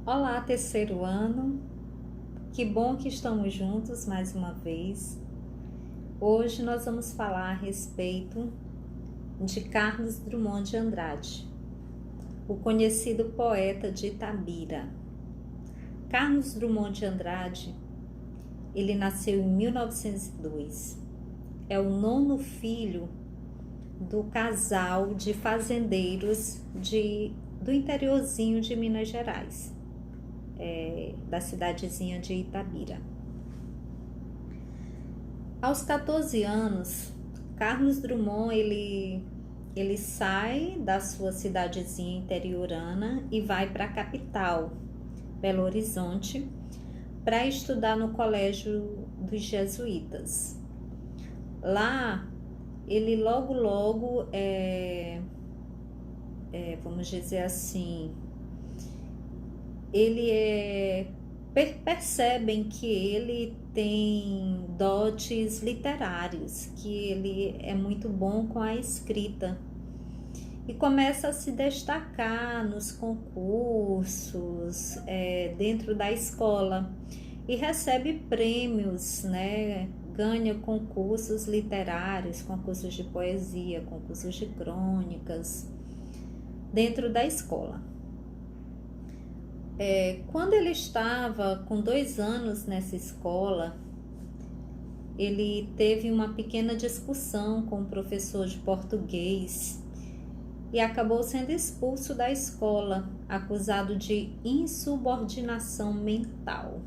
Olá, terceiro ano. Que bom que estamos juntos mais uma vez. Hoje nós vamos falar a respeito de Carlos Drummond de Andrade, o conhecido poeta de Itabira. Carlos Drummond de Andrade, ele nasceu em 1902. É o nono filho do casal de fazendeiros do interiorzinho de Minas Gerais. Da cidadezinha de Itabira. Aos 14 anos, Carlos Drummond ele sai da sua cidadezinha interiorana e vai para a capital, Belo Horizonte, para estudar no colégio dos jesuítas. Lá, ele logo, vamos dizer assim, percebem que ele tem dotes literários, que ele é muito bom com a escrita e começa a se destacar nos concursos dentro da escola e recebe prêmios, né? Ganha concursos literários, concursos de poesia, concursos de crônicas dentro da escola. Quando ele estava com 2 anos nessa escola, ele teve uma pequena discussão com o professor de português e acabou sendo expulso da escola, acusado de insubordinação mental.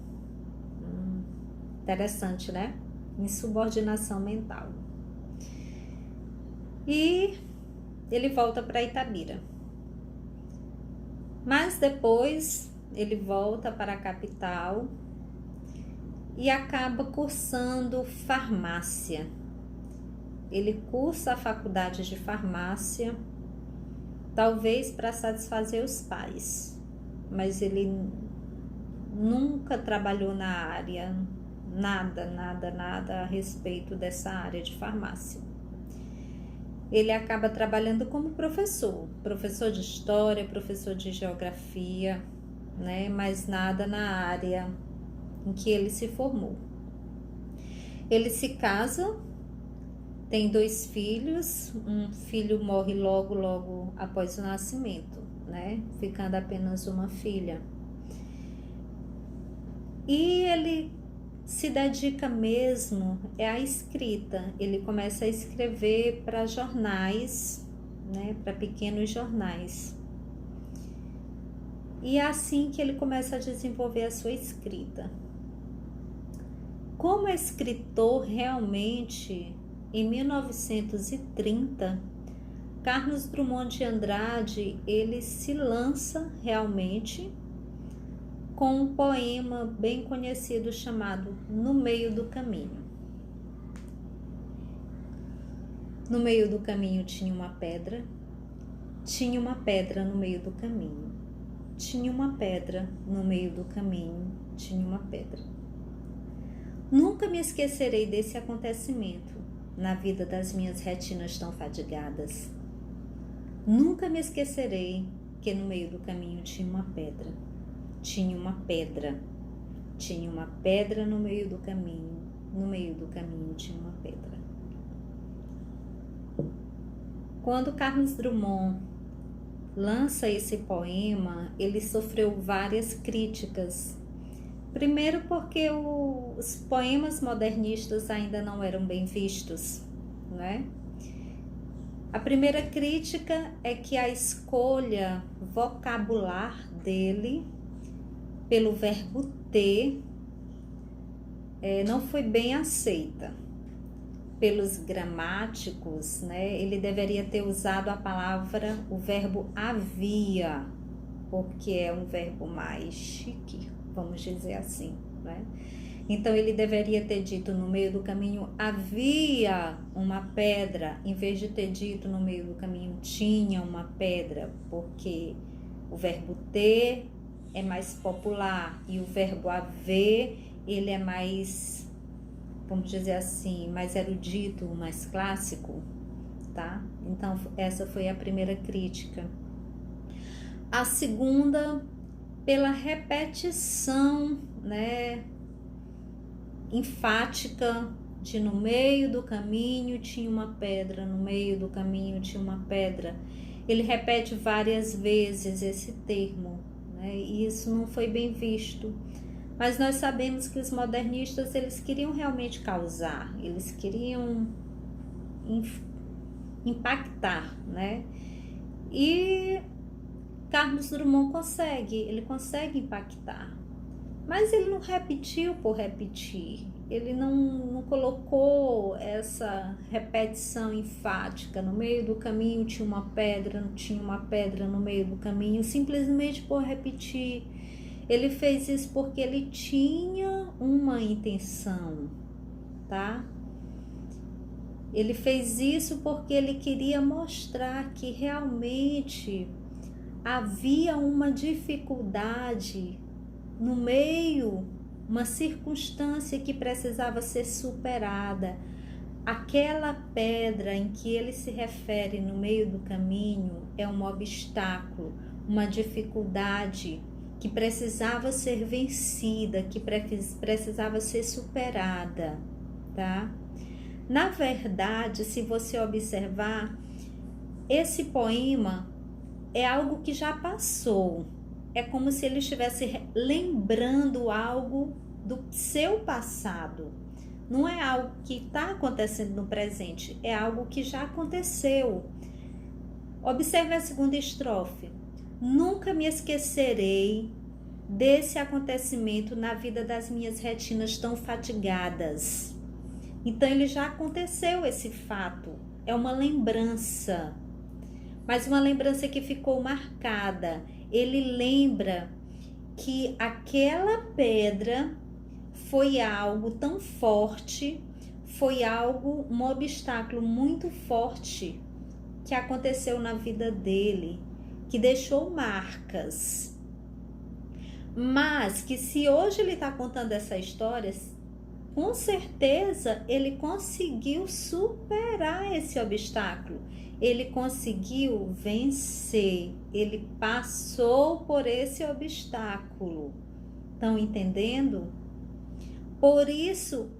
Interessante, né? Insubordinação mental. E ele volta para Itabira. Mas depois ele volta para a capital e acaba cursando farmácia. Ele cursa a faculdade de farmácia, talvez para satisfazer os pais, mas ele nunca trabalhou na área, nada a respeito dessa área de farmácia. Ele acaba trabalhando como professor de história, professor de geografia, né? Mas nada na área em que ele se formou. Ele se casa, tem 2 filhos, um filho morre logo após o nascimento, né? Ficando apenas uma filha. E ele se dedica mesmo à escrita. Ele começa a escrever para jornais, né, para pequenos jornais. E é assim que ele começa a desenvolver a sua escrita. Como escritor, realmente, em 1930, Carlos Drummond de Andrade, ele se lança realmente com um poema bem conhecido chamado No Meio do Caminho. No meio do caminho tinha uma pedra no meio do caminho. Tinha uma pedra no meio do caminho, tinha uma pedra. Nunca me esquecerei desse acontecimento na vida das minhas retinas tão fadigadas. Nunca me esquecerei que no meio do caminho tinha uma pedra. Tinha uma pedra no meio do caminho tinha uma pedra. Quando Carlos Drummond lança esse poema, ele sofreu várias críticas. Primeiro porque os poemas modernistas ainda não eram bem vistos, né? A primeira crítica é que a escolha vocabular dele pelo verbo ter não foi bem aceita pelos gramáticos, né? Ele deveria ter usado o verbo havia, porque é um verbo mais chique, vamos dizer assim, né? Então ele deveria ter dito no meio do caminho havia uma pedra, em vez de ter dito no meio do caminho tinha uma pedra, porque o verbo ter é mais popular e o verbo haver, ele é mais, vamos dizer assim, mais erudito, mais clássico, tá? Então essa foi a primeira crítica. A segunda pela repetição, né, enfática de no meio do caminho tinha uma pedra, no meio do caminho tinha uma pedra. Ele repete várias vezes esse termo, né, e isso não foi bem visto. Mas nós sabemos que os modernistas, eles queriam realmente causar, eles queriam impactar, né? E Carlos Drummond ele consegue impactar. Mas ele não repetiu por repetir, ele não colocou essa repetição enfática. No meio do caminho tinha uma pedra, não tinha uma pedra no meio do caminho, simplesmente por repetir. Ele fez isso porque ele tinha uma intenção, tá? Ele fez isso porque ele queria mostrar que realmente havia uma dificuldade no meio, uma circunstância que precisava ser superada. Aquela pedra em que ele se refere no meio do caminho é um obstáculo, uma dificuldade que precisava ser vencida, que precisava ser superada, tá? Na verdade, se você observar, esse poema é algo que já passou. É como se ele estivesse lembrando algo do seu passado. Não é algo que está acontecendo no presente, é algo que já aconteceu. Observe a segunda estrofe. Nunca me esquecerei desse acontecimento na vida das minhas retinas tão fatigadas. Então, ele já aconteceu esse fato. É uma lembrança, mas uma lembrança que ficou marcada. Ele lembra que aquela pedra foi algo tão forte, foi algo, um obstáculo muito forte que aconteceu na vida dele, que deixou marcas. Mas que se hoje ele está contando essa história, com certeza ele conseguiu superar esse obstáculo. Ele conseguiu vencer, ele passou por esse obstáculo. Estão entendendo? Por isso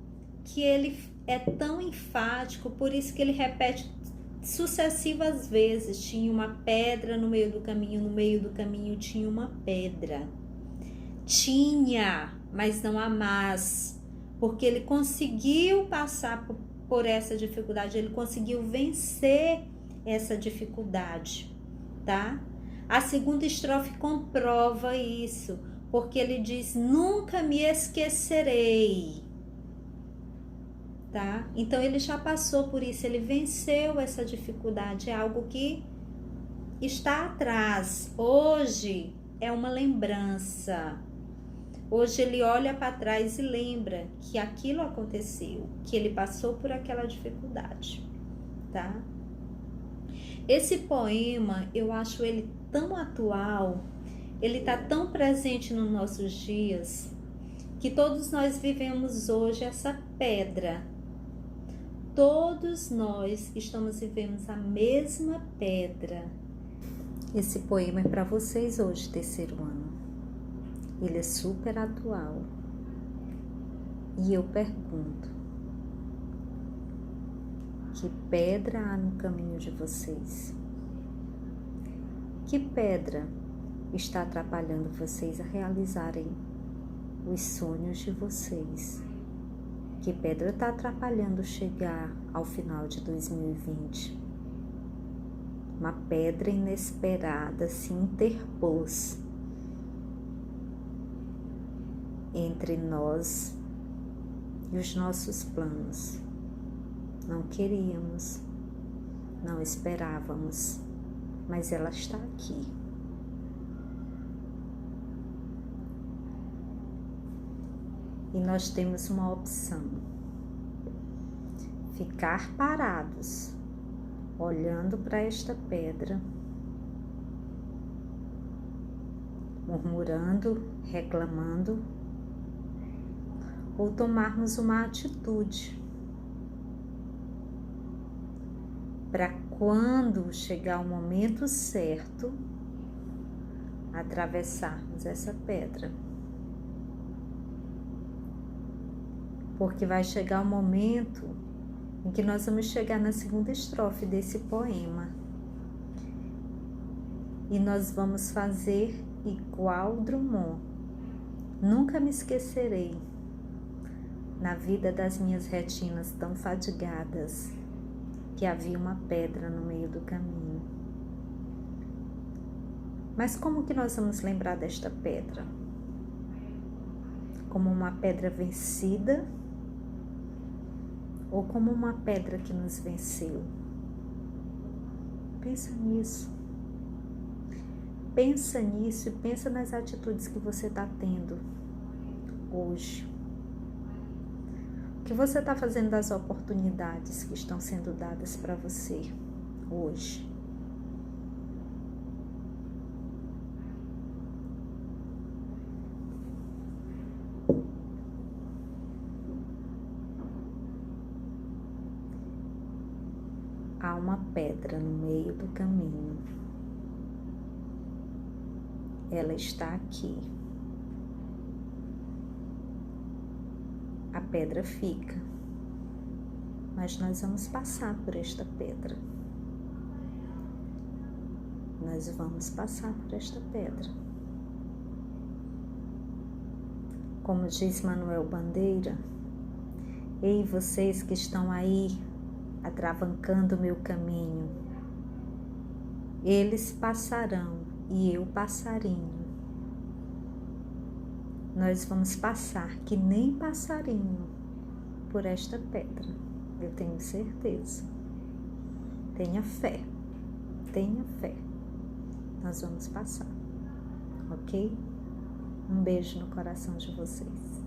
que ele é tão enfático, por isso que ele repete sucessivas vezes. Tinha uma pedra no meio do caminho, no meio do caminho tinha uma pedra. Tinha, mas não há mais, porque ele conseguiu passar por essa dificuldade, ele conseguiu vencer essa dificuldade, tá? A segunda estrofe comprova isso, porque ele diz, nunca me esquecerei, tá? Então ele já passou por isso, ele venceu essa dificuldade, é algo que está atrás. Hoje é uma lembrança. Hoje ele olha para trás e lembra que aquilo aconteceu, que ele passou por aquela dificuldade, tá? Esse poema, eu acho ele tão atual, ele está tão presente nos nossos dias, que todos nós vivemos hoje essa pedra. Todos nós estamos vivendo a mesma pedra. Esse poema é para vocês hoje, terceiro ano. Ele é super atual. E eu pergunto, que pedra há no caminho de vocês? Que pedra está atrapalhando vocês a realizarem os sonhos de vocês? Que pedra está atrapalhando chegar ao final de 2020? Uma pedra inesperada se interpôs entre nós e os nossos planos. Não queríamos, não esperávamos, mas ela está aqui. E nós temos uma opção: ficar parados, olhando para esta pedra, murmurando, reclamando, ou tomarmos uma atitude para quando chegar o momento certo, atravessarmos essa pedra. Porque vai chegar o momento em que nós vamos chegar na segunda estrofe desse poema. E nós vamos fazer igual Drummond. Nunca me esquecerei, na vida das minhas retinas tão fadigadas, que havia uma pedra no meio do caminho. Mas como que nós vamos lembrar desta pedra? Como uma pedra vencida ou como uma pedra que nos venceu? Pensa nisso. Pensa nisso e pensa nas atitudes que você está tendo hoje. O que você está fazendo das oportunidades que estão sendo dadas para você hoje? Há uma pedra no meio do caminho. Ela está aqui. A pedra fica, mas nós vamos passar por esta pedra. Nós vamos passar por esta pedra. Como diz Manuel Bandeira, ei, vocês que estão aí atravancando o meu caminho, eles passarão e eu passarinho. Nós vamos passar que nem passarinho por esta pedra. Eu tenho certeza. Tenha fé. Tenha fé. Nós vamos passar. Ok? Um beijo no coração de vocês.